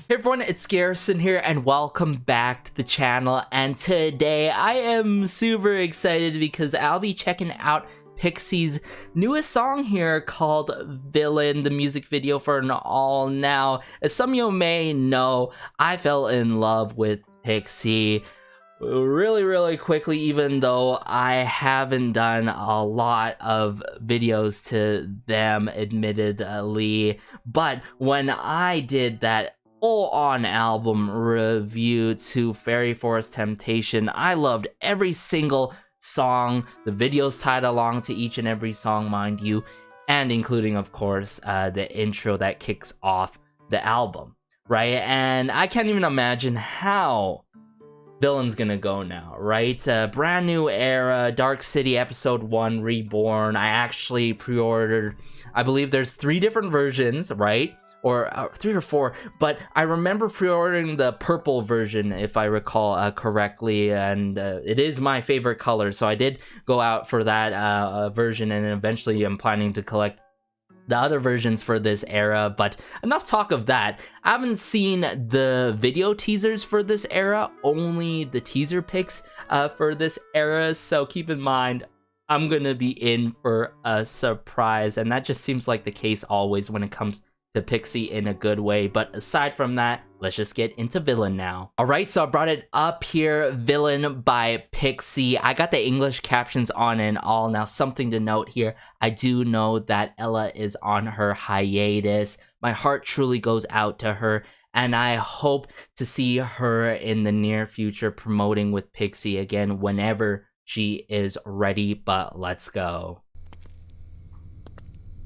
Hey everyone, it's Garrison here and welcome back to the channel, and today I am super excited because I'll be checking out Pixy's newest song here called Villain, the music video for an all. Now, as some of you may know, I fell in love with Pixy really quickly, even though I haven't done a lot of videos to them, admittedly. But when I did that full-on album review to Fairy Forest Temptation, I loved every single song, the videos tied along to each and every song, mind you, and including, of course, the intro that kicks off the album, right? And I can't even imagine how Villain's gonna go now, right? Brand new era, Dark City Episode 1, Reborn. I actually pre-ordered, I believe there's 3 different versions, right? Or 3 or 4, but I remember pre-ordering the purple version, if I recall correctly, and it is my favorite color, so I did go out for that version, and eventually I'm planning to collect the other versions for this era. But enough talk of that. I haven't seen the video teasers for this era, only the teaser pics for this era, so keep in mind I'm gonna be in for a surprise, and that just seems like the case always when it comes to Pixy in a good way. But aside from that, let's just get into Villain now. Alright, so I brought it up here, Villain by Pixy. I got the English captions on and all. Now, something to note here, I do know that Ella is on her hiatus. My heart truly goes out to her, and I hope to see her in the near future promoting with Pixy again whenever she is ready. But let's go.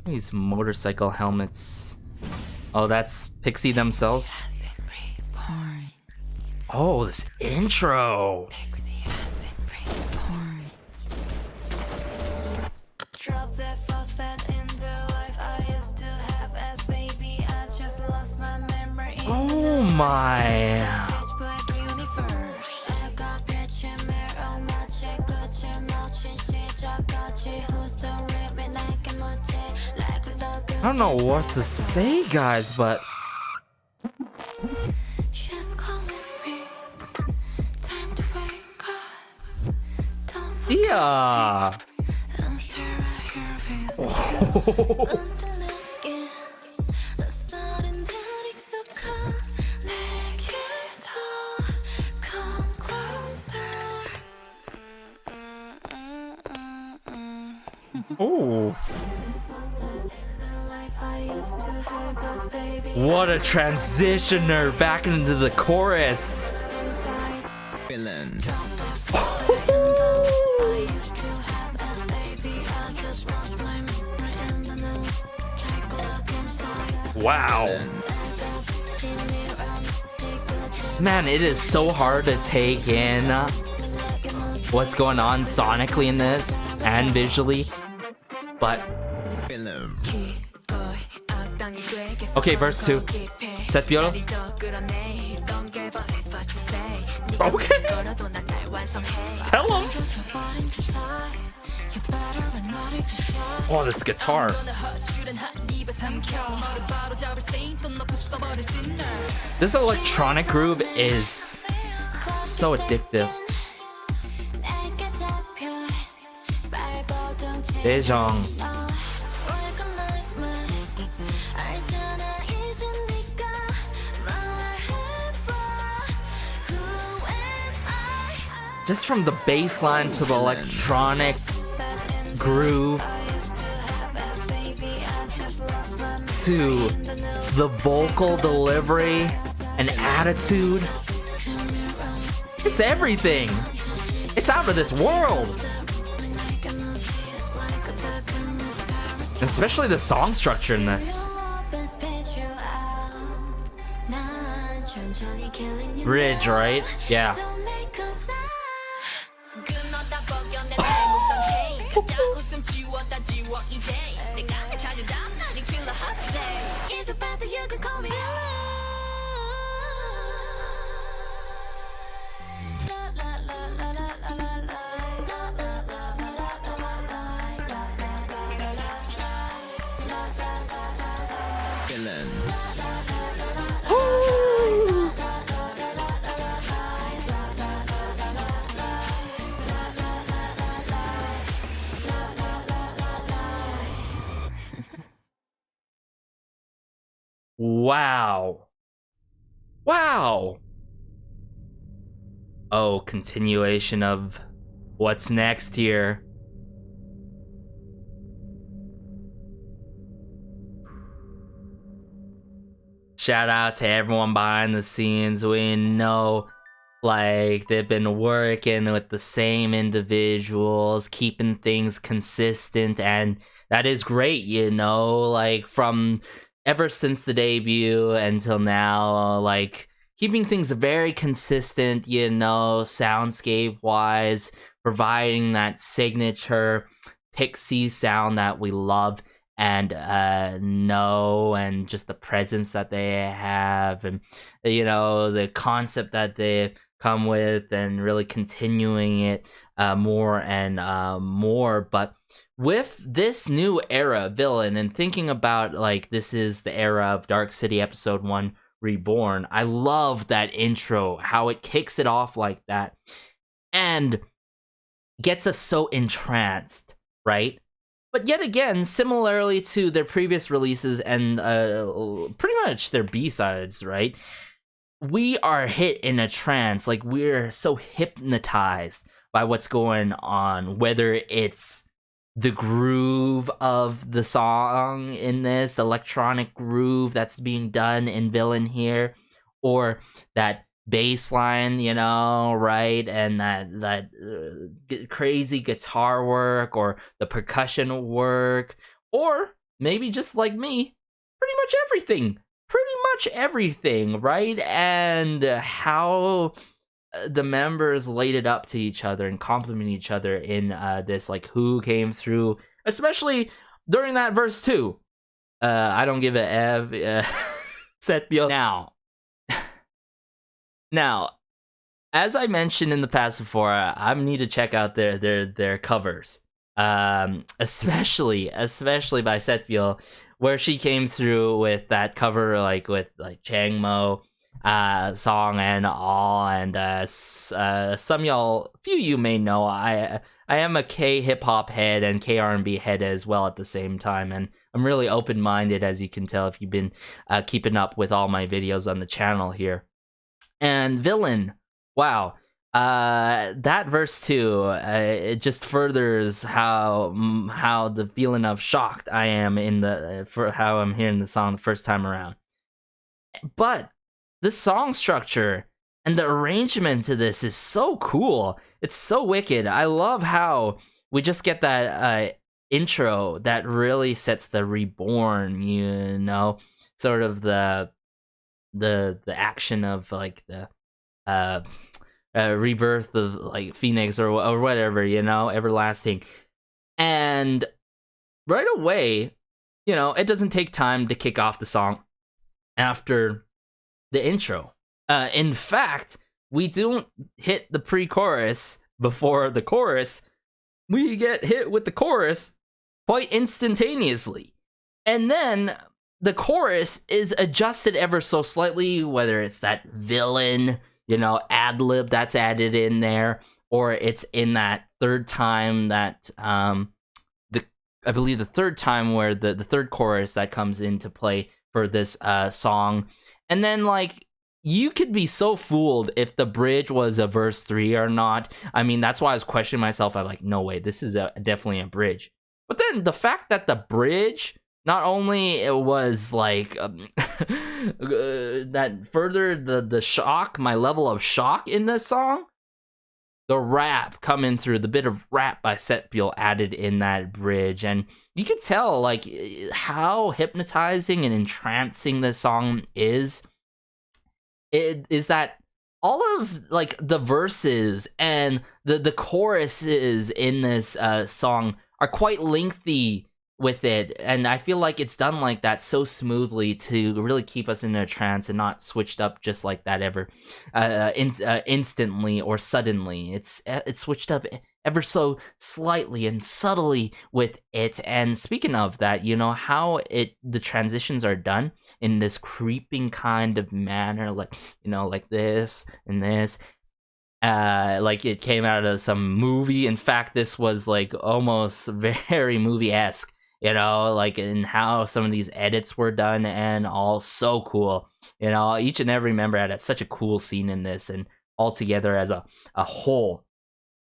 These motorcycle helmets. Oh, that's Pixy themselves? Oh, this intro! Pixy has been reborn. Drop that fuck that into life I used to have as baby. I just lost my memory. Oh my. I don't know what to say, guys, but yeah. Oh. What a transitioner back into the chorus. Villain. Wow. Man, it is so hard to take in what's going on sonically in this and visually, but okay, verse 2. Set piano. Okay. Tell him. Oh, this guitar. This electronic groove is so addictive. Daejong. Just from the bass line to the electronic groove to the vocal delivery and attitude, it's everything. It's out of this world. Especially the song structure in this. Bridge, right? Yeah. Villain. Wow. Wow. Oh, continuation of what's next here. Shout out to everyone behind the scenes. We know, like, they've been working with the same individuals, keeping things consistent, and that is great, you know, like, from ever since the debut until now, like, keeping things very consistent, you know, soundscape wise, providing that signature Pixy sound that we love and know, and just the presence that they have, and you know, the concept that they come with, and really continuing it more and more. But with this new era villain, and thinking about, like, this is the era of Dark City episode 1 Reborn, I love that intro, how it kicks it off like that and gets us so entranced, right? But yet again, similarly to their previous releases and pretty much their B-sides, right? We are hit in a trance, like, we're so hypnotized by what's going on, whether it's the groove of the song in this, the electronic groove that's being done in Villain here, or that bass line, you know, right, and that crazy guitar work, or the percussion work, or maybe just like me, pretty much everything, right? And how the members laid it up to each other and compliment each other in this, like, who came through, especially during that verse 2. I don't give a set now, as I mentioned in the past before, I need to check out their covers, especially by Setbiel, where she came through with that cover, like, with, like, Changmo song and all, and few of you may know, I am a K hip hop head and K R&B head as well at the same time, and I'm really open minded, as you can tell if you've been keeping up with all my videos on the channel here. And Villain, wow, that verse 2, it just furthers how the feeling of shocked I am for how I'm hearing the song the first time around. But the song structure and the arrangement to this is so cool. It's so wicked. I love how we just get that intro that really sets the Reborn, you know, sort of the action of, like, the rebirth of, like, Phoenix or whatever, you know, everlasting. And right away, you know, it doesn't take time to kick off the song after the intro. In fact, we don't hit the pre-chorus before the chorus. We get hit with the chorus quite instantaneously. And then the chorus is adjusted ever so slightly, whether it's that villain, you know, ad-lib that's added in there, or it's in that third time that I believe the third time where the third chorus that comes into play for this song. And then, like, you could be so fooled if the bridge was a verse 3 or not. I mean, that's why I was questioning myself. I'm like, no way, this is definitely a bridge. But then the fact that the bridge, not only it was like that furthered the shock, my level of shock in this song, the rap coming through, the bit of rap by Setbiel added in that bridge, and you could tell, like, how hypnotizing and entrancing this song is. It is that all of, like, the verses and the choruses in this song are quite lengthy with it, and I feel like it's done like that so smoothly to really keep us in a trance and not switched up just like that ever instantly or suddenly. It's switched up ever so slightly and subtly with it. And speaking of that, you know, how the transitions are done in this creeping kind of manner, like, you know, like this and this, like it came out of some movie. In fact, this was, like, almost very movie-esque you know, like in how some of these edits were done, and all so cool. You know, each and every member had such a cool scene in this, and all together as a whole.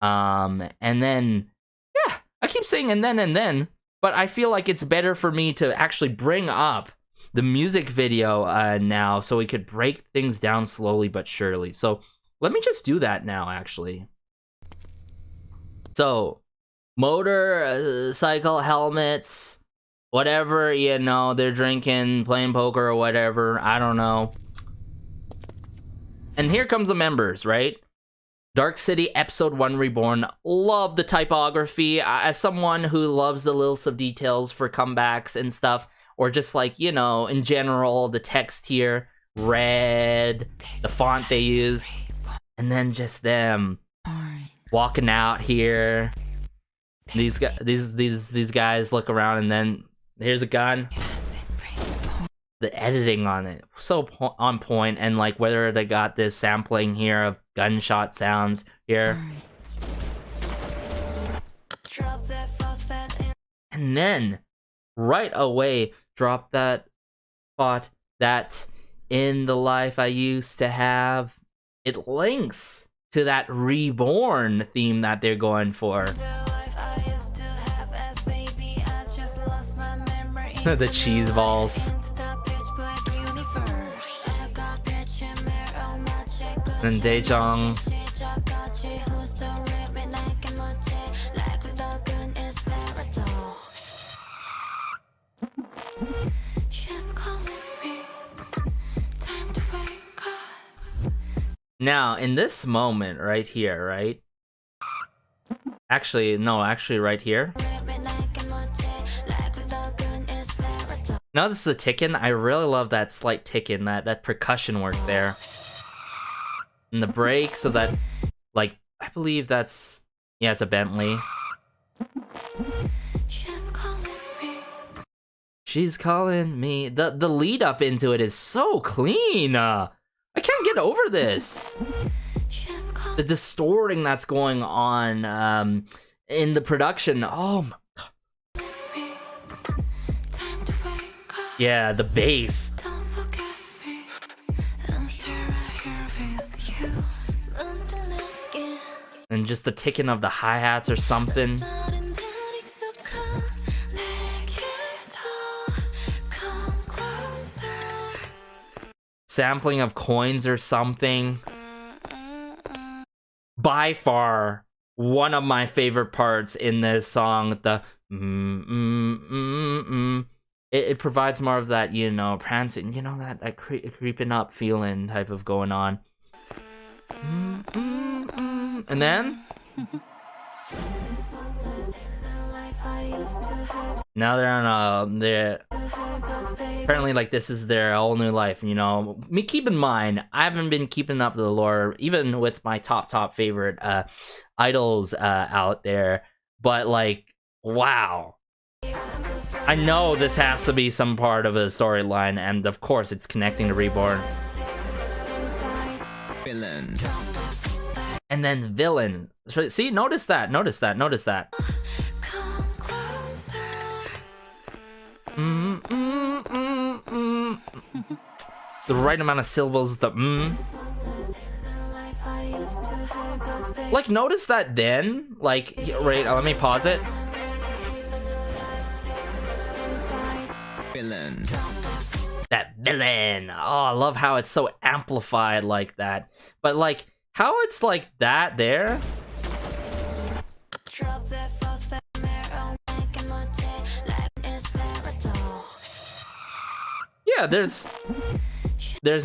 And then, yeah, I keep saying and then, but I feel like it's better for me to actually bring up the music video now, so we could break things down slowly but surely. So let me just do that now, actually. So, motorcycle helmets, whatever, you know, they're drinking, playing poker or whatever, I don't know. And here comes the members, right? Dark City Episode 1 Reborn. Love the typography. As someone who loves the little sub-details for comebacks and stuff, or just like, you know, in general, the text here, red, the font they use, and then just them walking out here. These guys look around, and then here's a gun. The editing on it, so on point, and like whether they got this sampling here of gunshot sounds here. And then, right away, drop that spot that in the life I used to have. It links to that Reborn theme that they're going for. The cheese balls. And Daejong. Now, in this moment right here, right? Actually, no, actually right here. Now this is a ticking. I really love that slight ticking, that percussion work there. And the break, so that, like, I believe that's, yeah, it's a Bentley. She's calling me. The lead up into it is so clean. I can't get over this. The distorting that's going on in the production. Oh my God. Yeah, the bass. And just the ticking of the hi-hats or something. Sampling of coins or something. By far, one of my favorite parts in this song, the it provides more of that, you know, prancing, you know, that creeping up feeling type of going on. And then now they're on apparently, like, this is their whole new life, you know. Me, keep in mind, I haven't been keeping up the lore, even with my top favorite idols out there, but like, wow. I know this has to be some part of a storyline, and of course it's connecting to Reborn. Villain. And then Villain. So, see, notice that. The right amount of syllables, the Like, notice that then? Like, right, let me pause it. Villain. That villain. Oh, I love how it's so amplified like that. But like, how it's like that there? Yeah, there's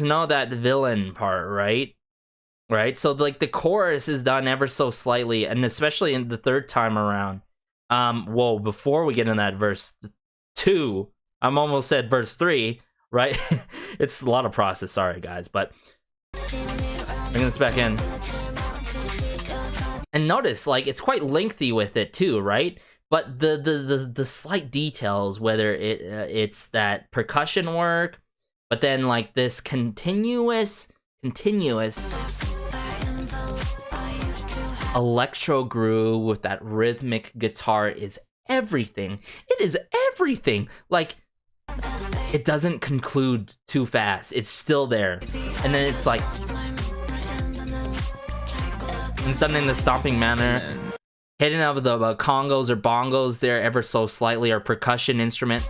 no that villain part, right? Right? So like the chorus is done ever so slightly, and especially in the third time around. Whoa, before we get in that verse 2, I'm almost said verse 3, right? It's a lot of process, sorry guys, but bring this back in. And notice, like, it's quite lengthy with it too, right? But the slight details, whether it's that percussion work, but then like this continuous electro groove with that rhythmic guitar is everything. It is everything. Like, it doesn't conclude too fast. It's still there. And then it's like, it's done in the stomping manner. Hitting of the congos or bongos there ever so slightly, or percussion instrument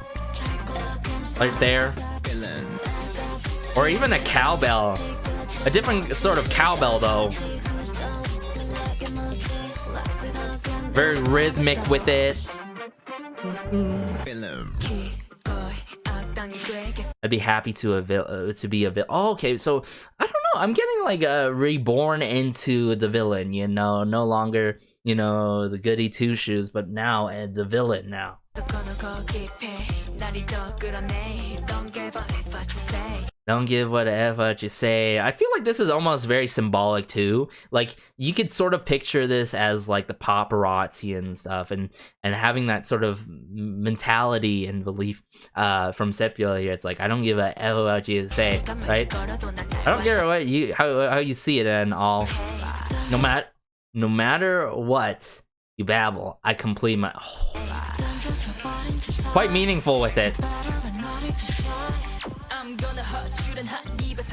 right there. Or even a cowbell. A different sort of cowbell though. Very rhythmic with it. I'd be happy to be a villain. Oh, okay, so I don't know. I'm getting like reborn into the villain. You know, no longer, you know, the goody two shoes, but now the villain now. Don't give whatever you say. I feel like this is almost very symbolic too. Like, you could sort of picture this as like the paparazzi and stuff, and having that sort of mentality and belief from Sepula here. It's like, I don't give a F what you say, right? I don't care what you how you see it and all. No matter what you babble, I complete my. Quite meaningful with it.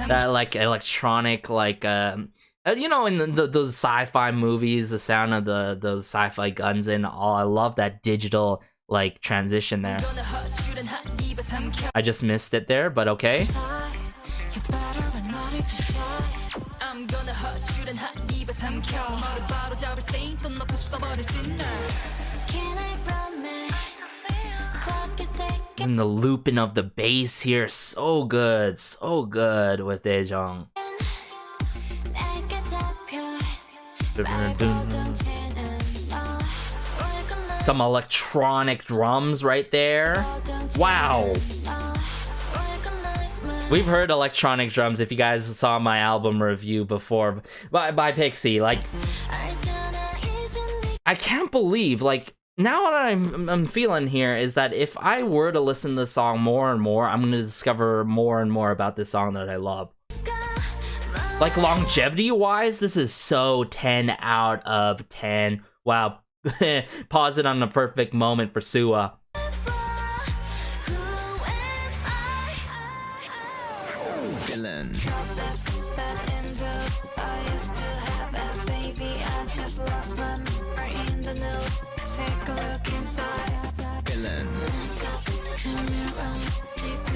That like electronic, like you know, in those sci-fi movies, the sound of those sci-fi guns and all. I love that digital like transition there. I just missed it there, but okay. And the looping of the bass here, so good with Daejong. Some electronic drums right there. Wow. We've heard electronic drums if you guys saw my album review before by Pixy. Like, I can't believe, like, now what I'm feeling here is that if I were to listen to the song more and more, I'm going to discover more and more about this song that I love. Like, longevity-wise, this is so 10 out of 10. Wow. Pause it on the perfect moment for Suwa.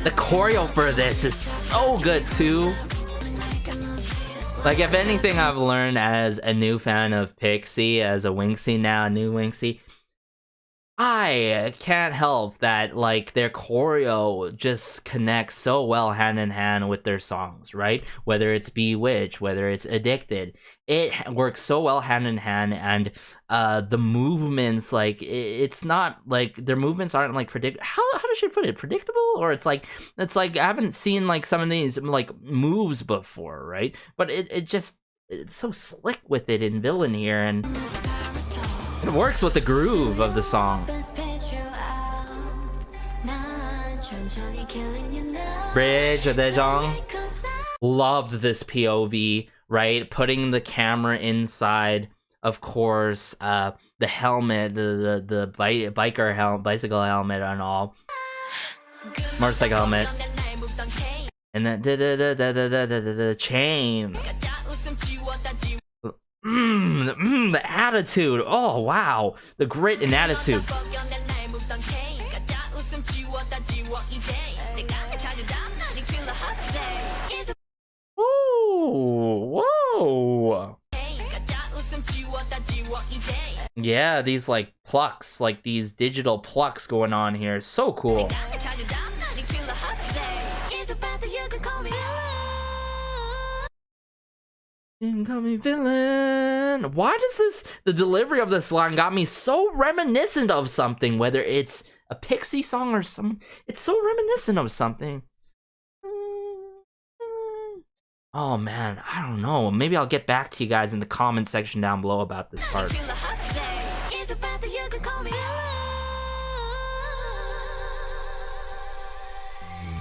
The choreo for this is so good too. Like, if anything I've learned as a new fan of Pixy, as a Winxie now, a new Winxie, I can't help that, like, their choreo just connects so well hand in hand with their songs, right? Whether it's Bewitched, whether it's Addicted, it works so well hand in hand, and the movements, like, it's not, like, their movements aren't, like, how does she put it? Predictable? Or it's like, I haven't seen, like, some of these, like, moves before, right? But it's so slick with it in Villain here, and it works with the groove of the song. Bridge of Daejong. Loved this POV, right? Putting the camera inside, of course, the helmet, the bicycle helmet and all. Motorcycle helmet. And then the chain. The attitude. Oh wow, the grit and attitude. Ooh, whoa. Yeah, these like plucks, like these digital plucks going on here. So cool. Incoming villain. Why does the delivery of this line got me so reminiscent of something, whether it's a Pixy song or some, it's so reminiscent of something. Oh man, I don't know. Maybe I'll get back to you guys in the comment section down below about this part.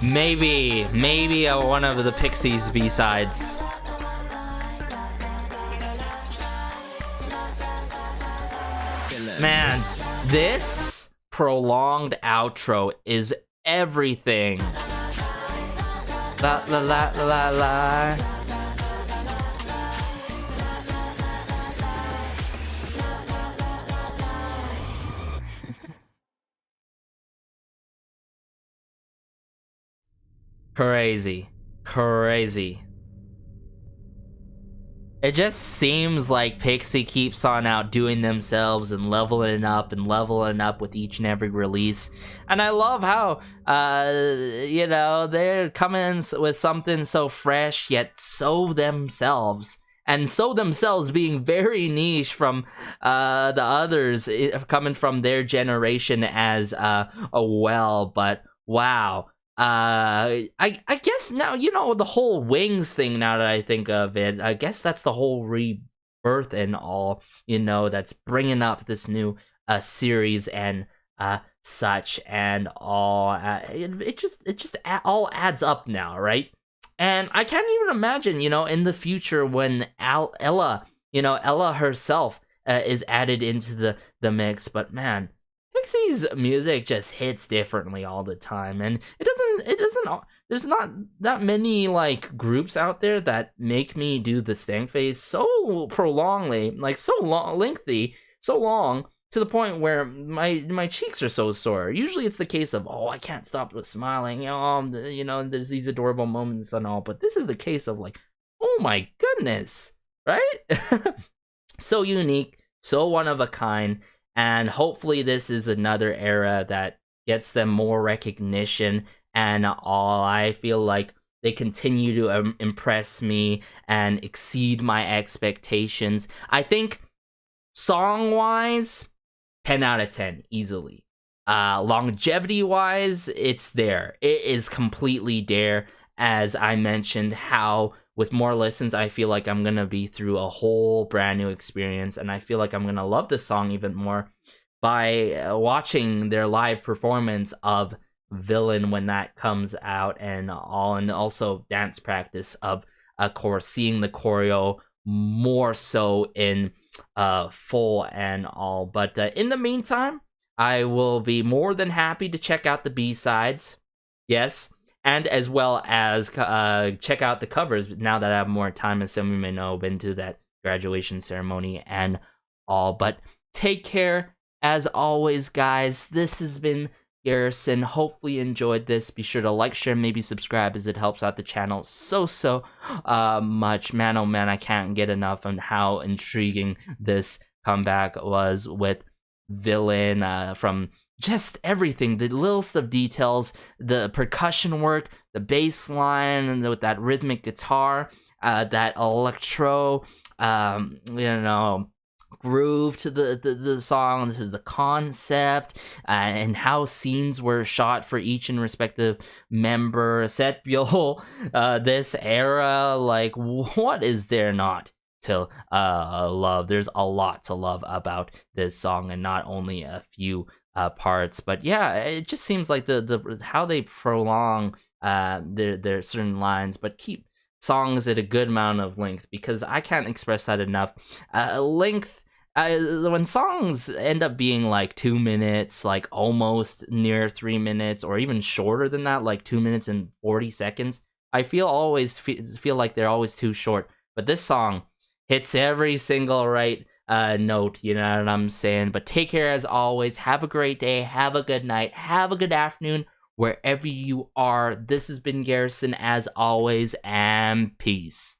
Maybe one of the Pixies B-sides. Man, this prolonged outro is everything. La la la la la. Crazy. Crazy. It just seems like Pixy keeps on outdoing themselves and leveling up with each and every release. And I love how, you know, they're coming with something so fresh yet so themselves. And so themselves being very niche from the others coming from their generation as well. But wow. I guess now, you know, the whole Wings thing, now that I think of it, I guess that's the whole rebirth and all, you know, that's bringing up this new series and such and all. It just all adds up now, right? And I can't even imagine, you know, in the future when Ella herself is added into the mix, but man, Pixy's music just hits differently all the time, and there's not that many like groups out there that make me do the stank face so prolongedly, like so lengthy, so long, to the point where my cheeks are so sore. Usually it's the case of, oh, I can't stop with smiling, you know, there's these adorable moments and all, but this is the case of like, oh my goodness, right? So unique, so one of a kind. And hopefully this is another era that gets them more recognition and all. I feel like they continue to impress me and exceed my expectations. I think song-wise, 10 out of 10, easily. Longevity-wise, it's there. It is completely there. As I mentioned, how with more listens, I feel like I'm gonna be through a whole brand new experience, and I feel like I'm gonna love this song even more by watching their live performance of Villain when that comes out and all, and also dance practice of course seeing the choreo more so in full and all. But in the meantime, I will be more than happy to check out the B-sides, yes, and as well as check out the covers now that I have more time. As some of you may know, been to that graduation ceremony and all. But take care, as always, guys. This has been Garrison. Hopefully you enjoyed this. Be sure to like, share, maybe subscribe, as it helps out the channel so much. Man, oh man, I can't get enough on how intriguing this comeback was with Villain, from just everything, the littlest of details, the percussion work, the bass line, and with that rhythmic guitar, that electro, you know, groove to the song. This is the concept, and how scenes were shot for each and respective member. Setbyul, this era, like, what is there not to love? There's a lot to love about this song, and not only a few parts, but yeah, it just seems like the how they prolong their certain lines, but keep songs at a good amount of length, because I can't express that enough. Length, when songs end up being like 2 minutes, like almost near 3 minutes, or even shorter than that, like 2 minutes and 40 seconds, I always feel like they're always too short. But this song hits every single right note, you know what I'm saying? But take care, as always. Have a great day, have a good night, have a good afternoon, wherever you are. This has been Garrison, as always, and peace.